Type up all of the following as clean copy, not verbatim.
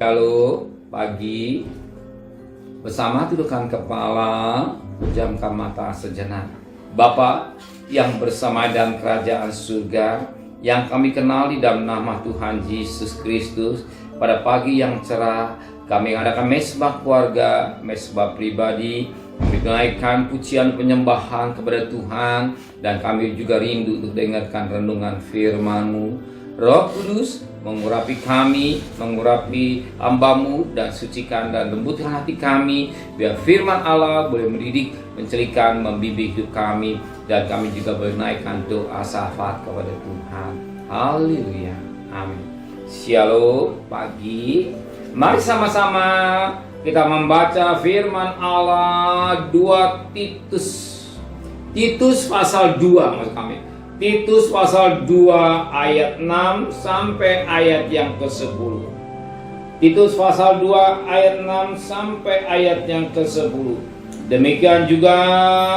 Halo, pagi. Bersama tundukkan kepala, pejamkan mata sejenak. Bapa yang bersama dalam kerajaan surga, yang kami kenali dalam nama Tuhan Yesus Kristus, pada pagi yang cerah, kami adakan mesbah keluarga, mesbah pribadi, kami menaikkan pujian penyembahan kepada Tuhan, dan kami juga rindu untuk dengarkan renungan firman-Mu. Roh Kudus mengurapi kami, mengurapi hamba-Mu, dan sucikan dan lembutkan hati kami, biar firman Allah boleh mendidik, mencelikan, membimbing hidup kami, dan kami juga boleh naikkan doa syafaat kepada Tuhan. Haleluya, amin. Shalom, pagi. Mari sama-sama kita membaca firman Allah 2 Titus pasal 2 maksud kami. Titus pasal 2 ayat 6 sampai ayat yang ke-10. Titus pasal 2 ayat 6 sampai ayat yang ke-10. Demikian juga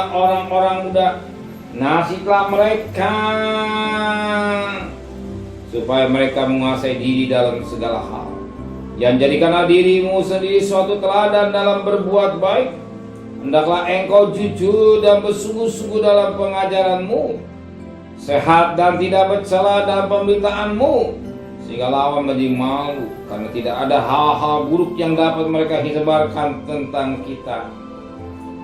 orang-orang muda, nasihlah mereka supaya mereka menguasai diri dalam segala hal. Yang jadikanlah dirimu sendiri suatu teladan dalam berbuat baik. Hendaklah engkau jujur dan bersungguh-sungguh dalam pengajaranmu, sehat dan tidak bercela dalam pemberitaanmu, sehingga lawan menjadi malu, karena tidak ada hal-hal buruk yang dapat mereka sebarkan tentang kita.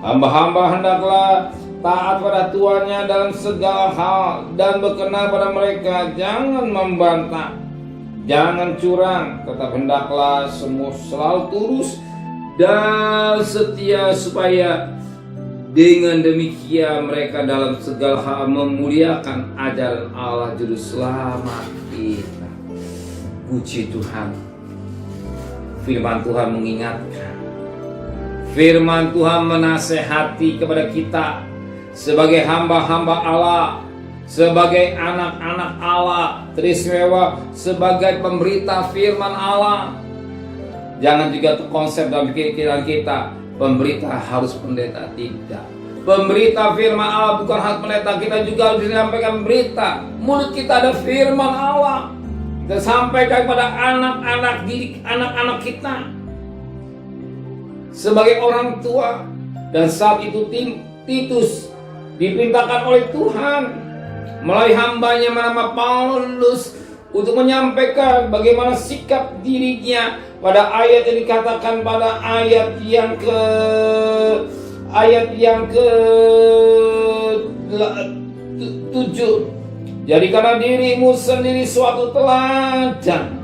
Hamba-hamba hendaklah taat pada tuannya dalam segala hal, dan berkenan pada mereka, jangan membantah, jangan curang, tetap hendaklah semua selalu tulus dan setia, supaya dengan demikian mereka dalam segala hal memuliakan ajaran Allah Juru Selamat kita. Puji Tuhan. Firman Tuhan mengingatkan, firman Tuhan menasehati kepada kita sebagai hamba-hamba Allah, sebagai anak-anak Allah, teristimewa sebagai pemberita firman Allah. Jangan juga konsep dalam pikiran kita, pemberita harus pendeta. Tidak. Pemberita firman Allah bukan hak pendeta. Kita juga harus menyampaikan berita. Mulut kita ada firman Allah. Kita sampaikan kepada anak-anak didik, anak-anak kita sebagai orang tua. Dan saat itu Titus diperintahkan oleh Tuhan melalui hambanya bernama Paulus untuk menyampaikan bagaimana sikap dirinya pada ayat yang dikatakan pada ayat yang ke-7. Jadikanlah dirimu sendiri suatu teladan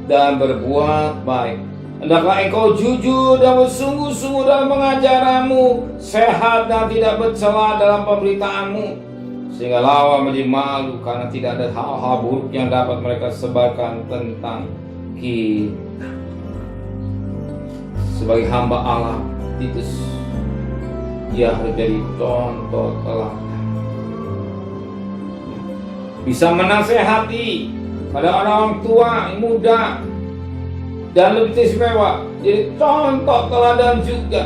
dan berbuat baik. Hendaklah engkau jujur dan bersungguh-sungguh dalam pengajaranmu, sehat dan tidak bercela dalam pemberitaanmu, sehingga lawan menjadi malu, karena tidak ada hal-hal buruk yang dapat mereka sebarkan tentang kita. Sebagai hamba Allah, Titus, dia harus jadi contoh teladan, bisa menasehati pada orang tua yang muda, dan lebih istimewa jadi contoh teladan juga.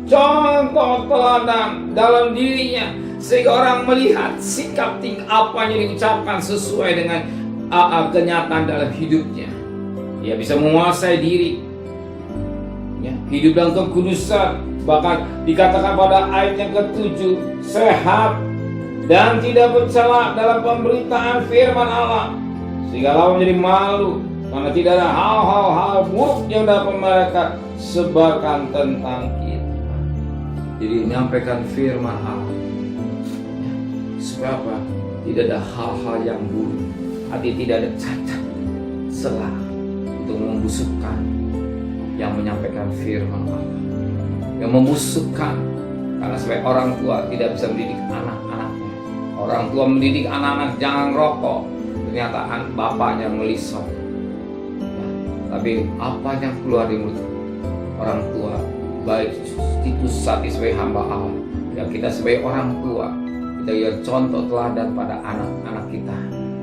Contoh teladan dalam dirinya, sehingga orang melihat sikap apa yang diucapkan sesuai dengan kenyataan dalam hidupnya. Dia bisa menguasai diri, ya, hidup dalam kekudusan. Bahkan dikatakan pada ayat yang ke-7, sehat dan tidak bercela dalam pemberitaan firman Allah, sehingga lawan menjadi malu, karena tidak ada hal-hal buruk yang dapat mereka sebarkan tentang kita. Jadi menyampaikan firman Allah, supaya apa? Tidak ada hal-hal yang buruk, hati tidak ada cacat, celah untuk membusukkan yang menyampaikan firman Allah, yang membusukkan. Karena sebagai orang tua tidak bisa mendidik anak-anaknya. Orang tua mendidik anak-anak jangan rokok, ternyata bapaknya melisau. Tapi apa yang keluar dari mulut orang tua, baik itu saat sebagai hamba Allah, ya kita sebagai orang tua, kita ya contoh teladan pada anak-anak kita,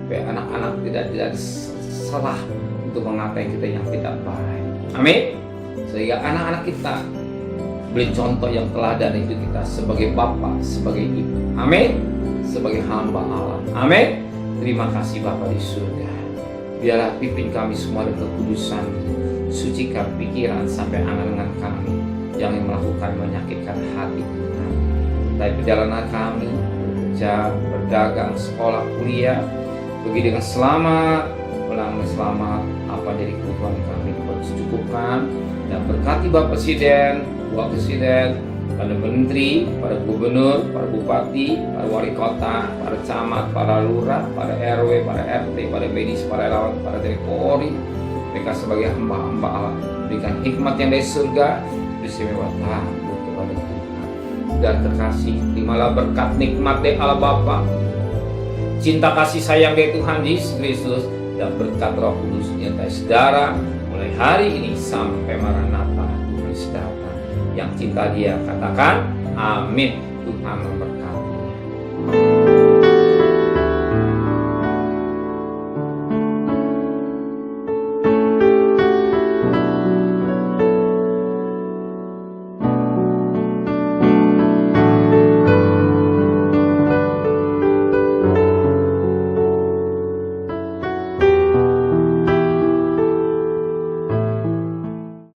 supaya anak-anak tidak salah untuk mengatai kita yang tidak baik. Amin. Sehingga anak-anak kita beri contoh yang teladan itu kita sebagai bapak, sebagai ibu. Amin. Sebagai hamba Allah. Amin. Terima kasih Bapa di surga. Biarlah pimpin kami semua dengan kekudusan, sucikan pikiran sampai angan-angan kami yang melakukan menyakitkan hati Tuhan. Tapi perjalanan kami bekerja, berdagang, sekolah, kuliah, pergi dengan selamat, pulang dengan selamat. Apa jadi kebutuhan kami cukupkan, dan berkati Bapak Presiden, Wakil Presiden, para menteri, para gubernur, para bupati, para wali kota, para camat, para lurah, para RW, para RT, para medis, para relawan, para TNI Polri. Mereka sebagai hamba-hamba Allah, berikan hikmat yang dari surga, istimewa takut kepada Tuhan dan kekasih. Terimalah berkat nikmat dari Allah Bapa, cinta kasih sayang dari Tuhan Yesus Kristus, dan berkat Roh Kudus nyata saudara mulai hari ini sampai Maranatha Kristus datang. Yang cinta Dia katakan amin. Tuhan memberkati.